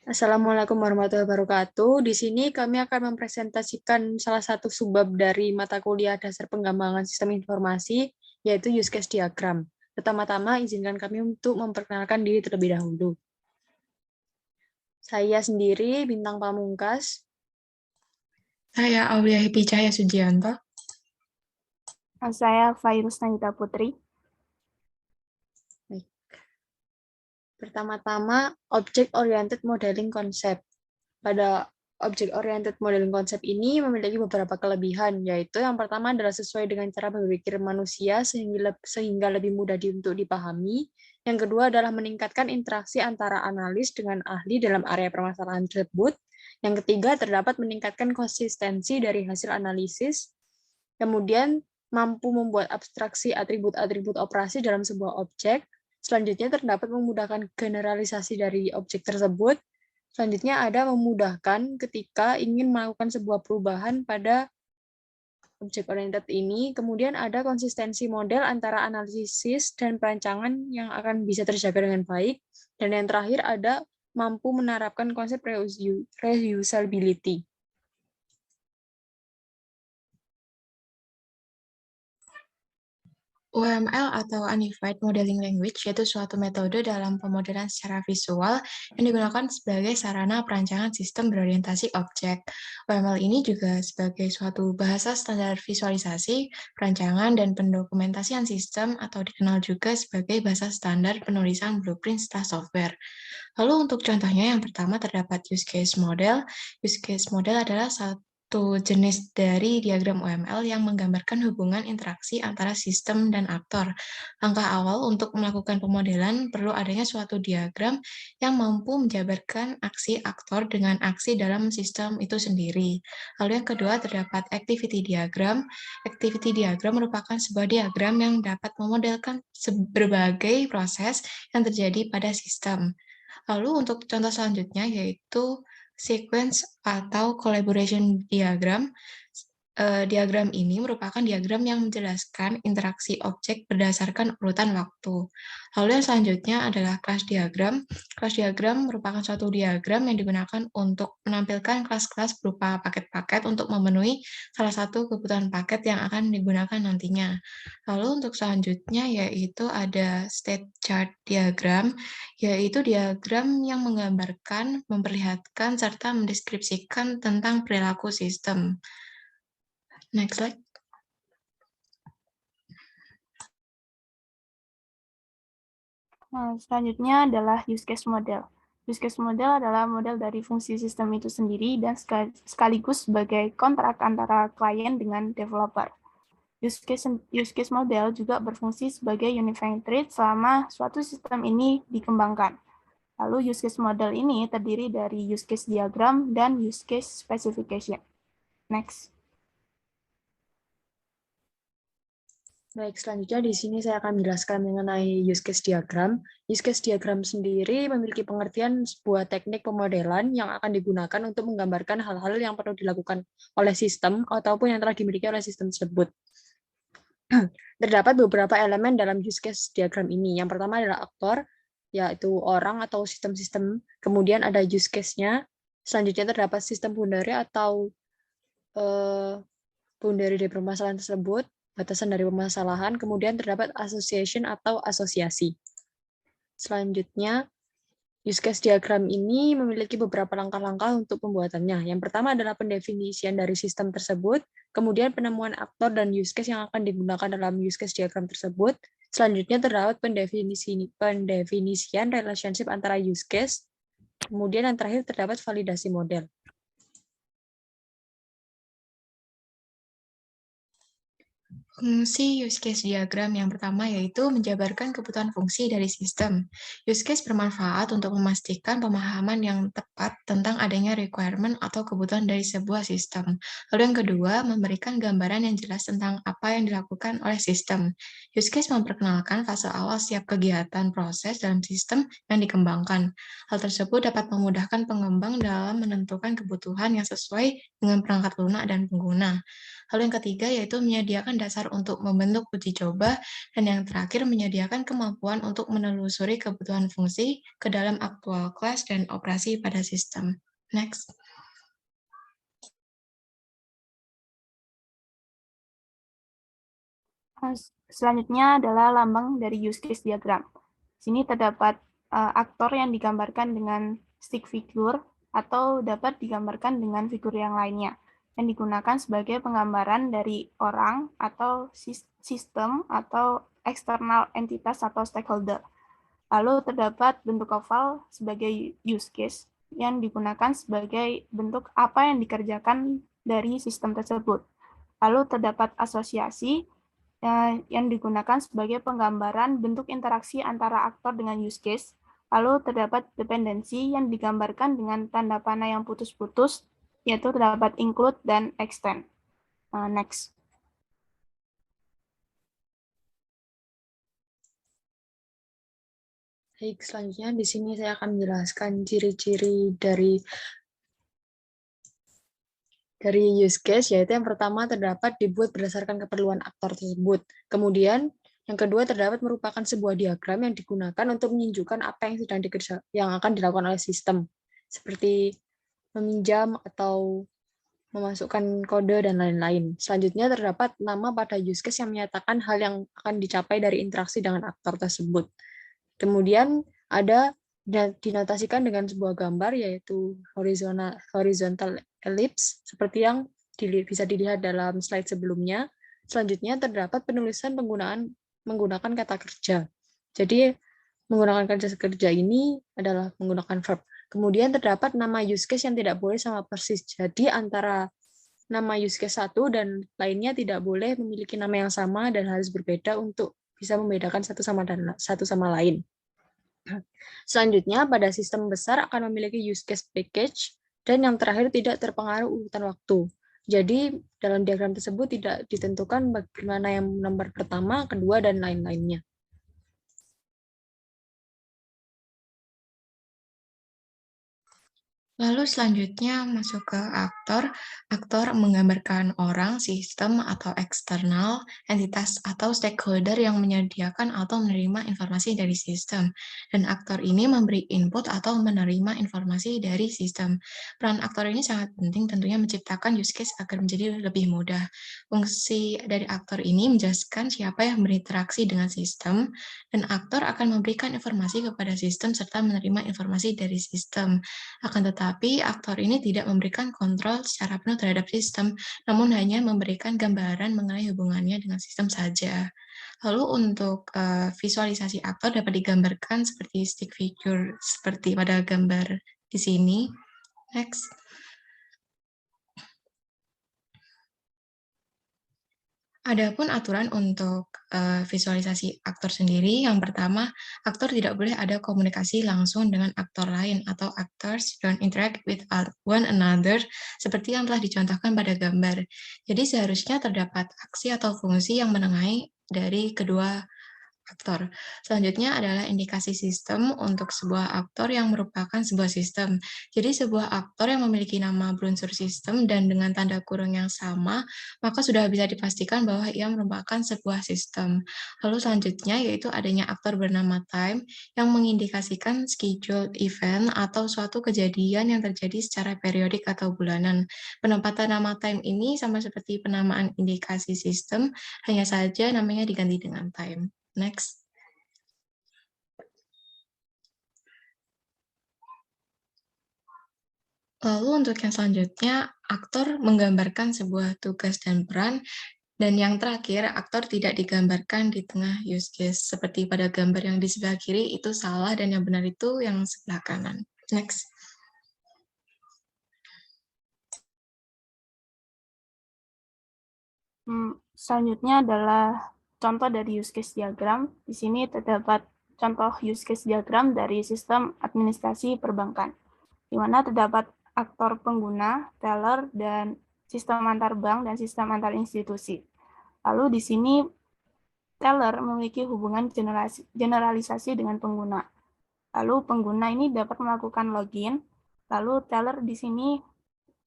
Assalamualaikum warahmatullahi wabarakatuh. Di sini kami akan mempresentasikan salah satu subbab dari mata kuliah dasar pengembangan sistem informasi, yaitu use case diagram. Pertama-tama, izinkan kami untuk memperkenalkan diri terlebih dahulu. Saya sendiri, Bintang Pamungkas. Saya Aulia Happy Cahya Sujianto. Saya Fairuz Nagita Putri. Pertama-tama, Object-Oriented Modeling Concept. Pada Object-Oriented Modeling Concept ini memiliki beberapa kelebihan, yaitu yang pertama adalah sesuai dengan cara berpikir manusia sehingga lebih mudah untuk dipahami. Yang kedua adalah meningkatkan interaksi antara analis dengan ahli dalam area permasalahan tersebut. Yang ketiga, terdapat meningkatkan konsistensi dari hasil analisis. Kemudian, mampu membuat abstraksi atribut-atribut operasi dalam sebuah objek. Selanjutnya, terdapat memudahkan generalisasi dari objek tersebut. Selanjutnya ada memudahkan ketika ingin melakukan sebuah perubahan pada objek oriented ini. Kemudian ada konsistensi model antara analisis dan perancangan yang akan bisa terjaga dengan baik. Dan yang terakhir ada mampu menerapkan konsep reusability. UML atau Unified Modeling Language yaitu suatu metode dalam pemodelan secara visual yang digunakan sebagai sarana perancangan sistem berorientasi objek. UML ini juga sebagai suatu bahasa standar visualisasi, perancangan, dan pendokumentasian sistem atau dikenal juga sebagai bahasa standar penulisan blueprint serta software. Lalu untuk contohnya yang pertama terdapat use case model. Use case model adalah satu jenis dari diagram UML yang menggambarkan hubungan interaksi antara sistem dan aktor. Langkah awal untuk melakukan pemodelan perlu adanya suatu diagram yang mampu menjabarkan aksi aktor dengan aksi dalam sistem itu sendiri. Lalu yang kedua terdapat activity diagram. Activity diagram merupakan sebuah diagram yang dapat memodelkan berbagai proses yang terjadi pada sistem. Lalu untuk contoh selanjutnya yaitu sequence atau collaboration diagram. Diagram ini merupakan diagram yang menjelaskan interaksi objek berdasarkan urutan waktu. Lalu yang selanjutnya adalah class diagram. Class diagram merupakan suatu diagram yang digunakan untuk menampilkan kelas-kelas berupa paket-paket untuk memenuhi salah satu kebutuhan paket yang akan digunakan nantinya. Lalu untuk selanjutnya yaitu ada state chart diagram, yaitu diagram yang menggambarkan, memperlihatkan, serta mendeskripsikan tentang perilaku sistem. Next slide. Selanjutnya adalah use case model. Use case model adalah model dari fungsi sistem itu sendiri dan sekaligus sebagai kontrak antara klien dengan developer. Use case model juga berfungsi sebagai unifying trait selama suatu sistem ini dikembangkan. Lalu use case model ini terdiri dari use case diagram dan use case specification. Next. Baik, selanjutnya di sini saya akan menjelaskan mengenai use case diagram. Use case diagram sendiri memiliki pengertian sebuah teknik pemodelan yang akan digunakan untuk menggambarkan hal-hal yang perlu dilakukan oleh sistem ataupun yang telah dimiliki oleh sistem tersebut. Terdapat beberapa elemen dalam use case diagram ini. Yang pertama adalah aktor, yaitu orang atau sistem-sistem. Kemudian ada use case-nya. Selanjutnya terdapat sistem boundary atau boundary dari permasalahan tersebut, batasan dari permasalahan, kemudian terdapat association atau asosiasi. Selanjutnya, use case diagram ini memiliki beberapa langkah-langkah untuk pembuatannya. Yang pertama adalah pendefinisian dari sistem tersebut, kemudian penemuan aktor dan use case yang akan digunakan dalam use case diagram tersebut. Selanjutnya terdapat pendefinisian relationship antara use case, kemudian yang terakhir terdapat validasi model. Fungsi use case diagram yang pertama yaitu menjabarkan kebutuhan fungsi dari sistem. Use case bermanfaat untuk memastikan pemahaman yang tepat tentang adanya requirement atau kebutuhan dari sebuah sistem. Lalu yang kedua, memberikan gambaran yang jelas tentang apa yang dilakukan oleh sistem. Use case memperkenalkan fase awal setiap kegiatan proses dalam sistem yang dikembangkan. Hal tersebut dapat memudahkan pengembang dalam menentukan kebutuhan yang sesuai dengan perangkat lunak dan pengguna. Lalu yang ketiga yaitu menyediakan dasar dasar untuk membentuk uji coba, dan yang terakhir menyediakan kemampuan untuk menelusuri kebutuhan fungsi ke dalam aktual kelas dan operasi pada sistem. Next. Selanjutnya adalah lambang dari use case diagram. Sini terdapat aktor yang digambarkan dengan stick figure atau dapat digambarkan dengan figur yang lainnya yang digunakan sebagai penggambaran dari orang atau sistem atau eksternal entitas atau stakeholder. Lalu terdapat bentuk oval sebagai use case yang digunakan sebagai bentuk apa yang dikerjakan dari sistem tersebut. Lalu terdapat asosiasi yang digunakan sebagai penggambaran bentuk interaksi antara aktor dengan use case. Lalu terdapat dependensi yang digambarkan dengan tanda panah yang putus-putus, yaitu terdapat include dan extend. Next. Baik, selanjutnya di sini saya akan menjelaskan ciri-ciri dari use case, yaitu yang pertama terdapat dibuat berdasarkan keperluan aktor tersebut. Kemudian yang kedua terdapat merupakan sebuah diagram yang digunakan untuk menunjukkan apa yang akan dilakukan oleh sistem, seperti meminjam atau memasukkan kode dan lain-lain. Selanjutnya terdapat nama pada use case yang menyatakan hal yang akan dicapai dari interaksi dengan aktor tersebut. Kemudian ada dinotasikan dengan sebuah gambar, yaitu horizontal ellipse, seperti yang bisa dilihat dalam slide sebelumnya. Selanjutnya terdapat penulisan menggunakan kata kerja. Jadi menggunakan kata kerja ini adalah menggunakan verb. Kemudian terdapat nama use case yang tidak boleh sama persis. Jadi antara nama use case satu dan lainnya tidak boleh memiliki nama yang sama dan harus berbeda untuk bisa membedakan satu sama lain. Selanjutnya, pada sistem besar akan memiliki use case package, dan yang terakhir tidak terpengaruh urutan waktu. Jadi, dalam diagram tersebut tidak ditentukan bagaimana yang nomor pertama, kedua, dan lain-lainnya. Lalu selanjutnya masuk ke aktor. Aktor menggambarkan orang, sistem, atau eksternal, entitas, atau stakeholder yang menyediakan atau menerima informasi dari sistem. Dan aktor ini memberi input atau menerima informasi dari sistem. Peran aktor ini sangat penting tentunya menciptakan use case agar menjadi lebih mudah. Fungsi dari aktor ini menjelaskan siapa yang berinteraksi dengan sistem, dan aktor akan memberikan informasi kepada sistem serta menerima informasi dari sistem. Akan tetapi, aktor ini tidak memberikan kontrol secara penuh terhadap sistem, namun hanya memberikan gambaran mengenai hubungannya dengan sistem saja. Lalu untuk visualisasi aktor dapat digambarkan seperti stick figure, seperti pada gambar di sini. Next. Adapun aturan untuk visualisasi aktor sendiri, yang pertama, aktor tidak boleh ada komunikasi langsung dengan aktor lain atau actors don't interact with one another seperti yang telah dicontohkan pada gambar. Jadi seharusnya terdapat aksi atau fungsi yang menengahi dari kedua aktor. Selanjutnya adalah indikasi sistem untuk sebuah aktor yang merupakan sebuah sistem. Jadi sebuah aktor yang memiliki nama berunsur sistem dan dengan tanda kurung yang sama, maka sudah bisa dipastikan bahwa ia merupakan sebuah sistem. Lalu selanjutnya yaitu adanya aktor bernama time yang mengindikasikan scheduled event atau suatu kejadian yang terjadi secara periodik atau bulanan. Penempatan nama time ini sama seperti penamaan indikasi sistem, hanya saja namanya diganti dengan time. Next. Lalu untuk yang selanjutnya, aktor menggambarkan sebuah tugas dan peran, dan yang terakhir, aktor tidak digambarkan di tengah use case. Seperti pada gambar yang di sebelah kiri, itu salah, dan yang benar itu yang sebelah kanan. Next. Selanjutnya adalah contoh dari use case diagram. Di sini terdapat contoh use case diagram dari sistem administrasi perbankan, di mana terdapat aktor pengguna, teller, dan sistem antar bank dan sistem antar institusi. Lalu di sini teller memiliki hubungan generalisasi dengan pengguna. Lalu pengguna ini dapat melakukan login. Lalu teller di sini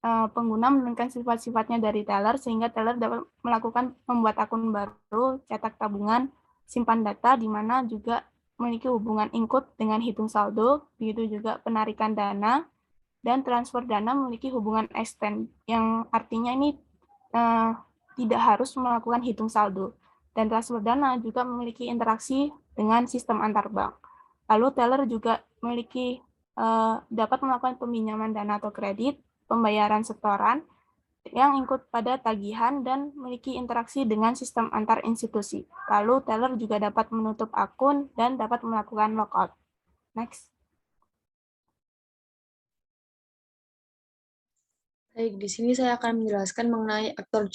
pengguna menurunkan sifat-sifatnya dari teller sehingga teller dapat melakukan membuat akun baru, cetak tabungan, simpan data, di mana juga memiliki hubungan include dengan hitung saldo, begitu juga penarikan dana, dan transfer dana memiliki hubungan extend, yang artinya ini tidak harus melakukan hitung saldo. Dan transfer dana juga memiliki interaksi dengan sistem antar bank. Lalu teller juga memiliki dapat melakukan peminjaman dana atau kredit, pembayaran setoran yang ikut pada tagihan dan memiliki interaksi dengan sistem antar institusi. Lalu teller juga dapat menutup akun dan dapat melakukan logout. Next. Baik, di sini saya akan menjelaskan mengenai aktor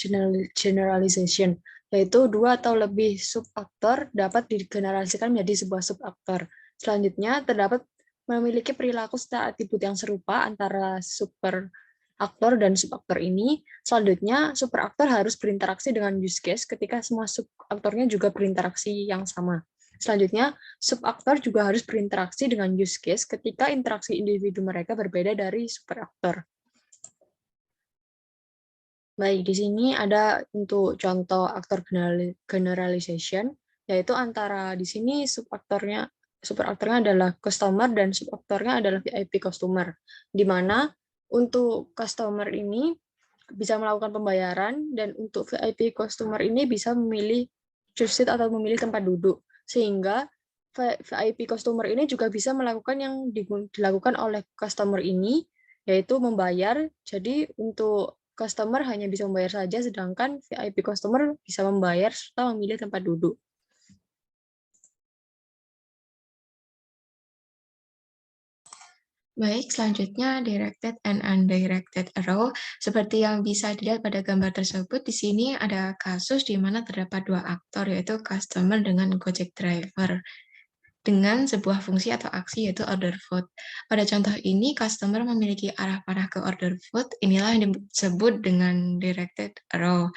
generalization, yaitu dua atau lebih subaktor dapat digeneralisasikan menjadi sebuah subaktor. Selanjutnya, terdapat memiliki perilaku serta atribut yang serupa antara superaktor dan subaktor ini. Selanjutnya, superaktor harus berinteraksi dengan use case ketika semua subaktornya juga berinteraksi yang sama. Selanjutnya, subaktor juga harus berinteraksi dengan use case ketika interaksi individu mereka berbeda dari superaktor. Baik, di sini ada untuk contoh aktor generalization, yaitu antara di sini superaktornya adalah customer dan subaktornya adalah VIP customer, di mana untuk customer ini bisa melakukan pembayaran dan untuk VIP customer ini bisa memilih choose seat atau memilih tempat duduk, sehingga VIP customer ini juga bisa melakukan yang dilakukan oleh customer ini, yaitu membayar. Jadi untuk customer hanya bisa membayar saja, sedangkan VIP customer bisa membayar serta memilih tempat duduk. Baik, selanjutnya directed and undirected arrow. Seperti yang bisa dilihat pada gambar tersebut, di sini ada kasus di mana terdapat dua aktor, yaitu customer dengan Gojek driver, dengan sebuah fungsi atau aksi yaitu order food. Pada contoh ini, customer memiliki arah panah ke order food, inilah yang disebut dengan directed arrow.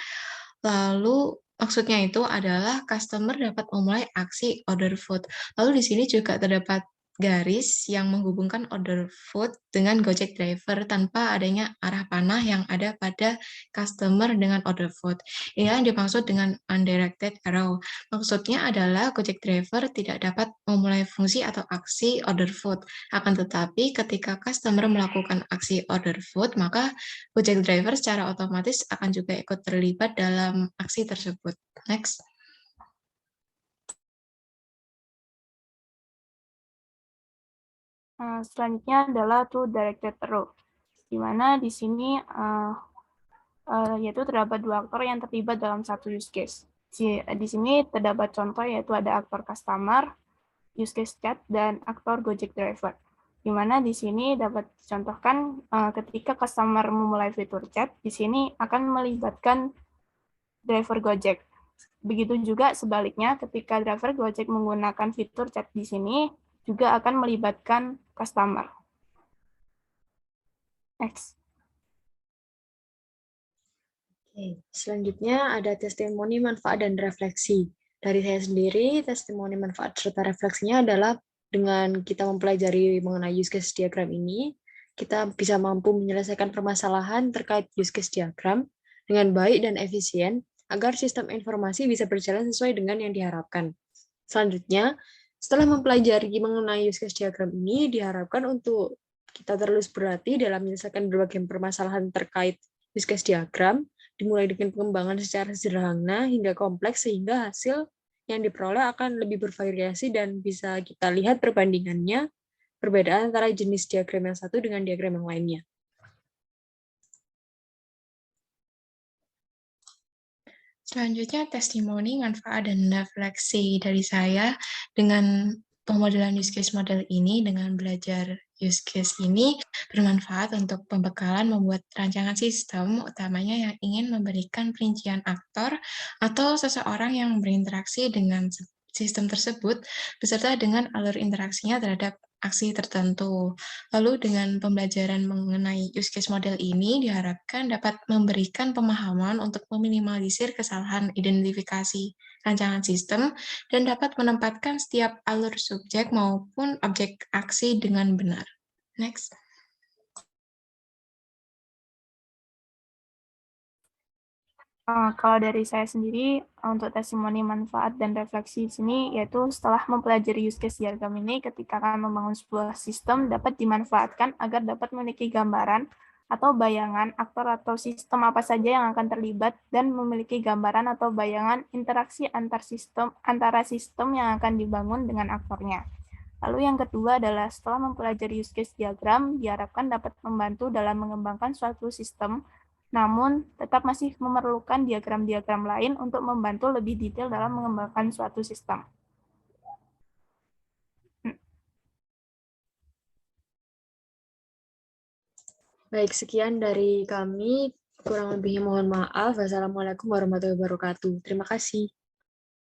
Lalu maksudnya itu adalah customer dapat memulai aksi order food. Lalu di sini juga terdapat garis yang menghubungkan order food dengan Gojek driver tanpa adanya arah panah yang ada pada customer dengan order food. Inilah yang dimaksud dengan undirected arrow. Maksudnya adalah Gojek driver tidak dapat memulai fungsi atau aksi order food. Akan tetapi ketika customer melakukan aksi order food, maka Gojek driver secara otomatis akan juga ikut terlibat dalam aksi tersebut. Next. Selanjutnya adalah two directed arrow, di mana di sini yaitu terdapat dua aktor yang terlibat dalam satu use case. Di sini terdapat contoh yaitu ada aktor customer, use case chat, dan aktor Gojek driver. Di mana di sini dapat dicontohkan ketika customer memulai fitur chat, di sini akan melibatkan driver Gojek. Begitu juga sebaliknya ketika driver Gojek menggunakan fitur chat di sini juga akan melibatkan customer. Next. Oke, selanjutnya ada testimoni, manfaat, dan refleksi. Dari saya sendiri, testimoni, manfaat, serta refleksinya adalah dengan kita mempelajari mengenai use case diagram ini, kita bisa mampu menyelesaikan permasalahan terkait use case diagram dengan baik dan efisien, agar sistem informasi bisa berjalan sesuai dengan yang diharapkan. Selanjutnya, setelah mempelajari mengenai use case diagram ini, diharapkan untuk kita terus berhati dalam menyelesaikan berbagai permasalahan terkait use case diagram, dimulai dengan pengembangan secara sederhana hingga kompleks, sehingga hasil yang diperoleh akan lebih bervariasi dan bisa kita lihat perbandingannya, perbedaan antara jenis diagram yang satu dengan diagram yang lainnya. Selanjutnya testimoni, manfaat, dan refleksi dari saya. Dengan pemodelan use case model ini, dengan belajar use case ini bermanfaat untuk pembekalan membuat rancangan sistem, utamanya yang ingin memberikan perincian aktor atau seseorang yang berinteraksi dengan sistem tersebut, beserta dengan alur interaksinya terhadap aksi tertentu. Lalu dengan pembelajaran mengenai use case model ini diharapkan dapat memberikan pemahaman untuk meminimalisir kesalahan identifikasi rancangan sistem dan dapat menempatkan setiap alur subjek maupun objek aksi dengan benar. Next. Kalau dari saya sendiri, untuk testimoni manfaat dan refleksi di sini, yaitu setelah mempelajari use case diagram ini, ketika akan membangun sebuah sistem dapat dimanfaatkan agar dapat memiliki gambaran atau bayangan aktor atau sistem apa saja yang akan terlibat dan memiliki gambaran atau bayangan interaksi antara sistem yang akan dibangun dengan aktornya. Lalu yang kedua adalah setelah mempelajari use case diagram, diharapkan dapat membantu dalam mengembangkan suatu sistem, namun tetap masih memerlukan diagram-diagram lain untuk membantu lebih detail dalam mengembangkan suatu sistem. Baik, sekian dari kami. Kurang lebihnya mohon maaf. Wassalamualaikum warahmatullahi wabarakatuh. Terima kasih.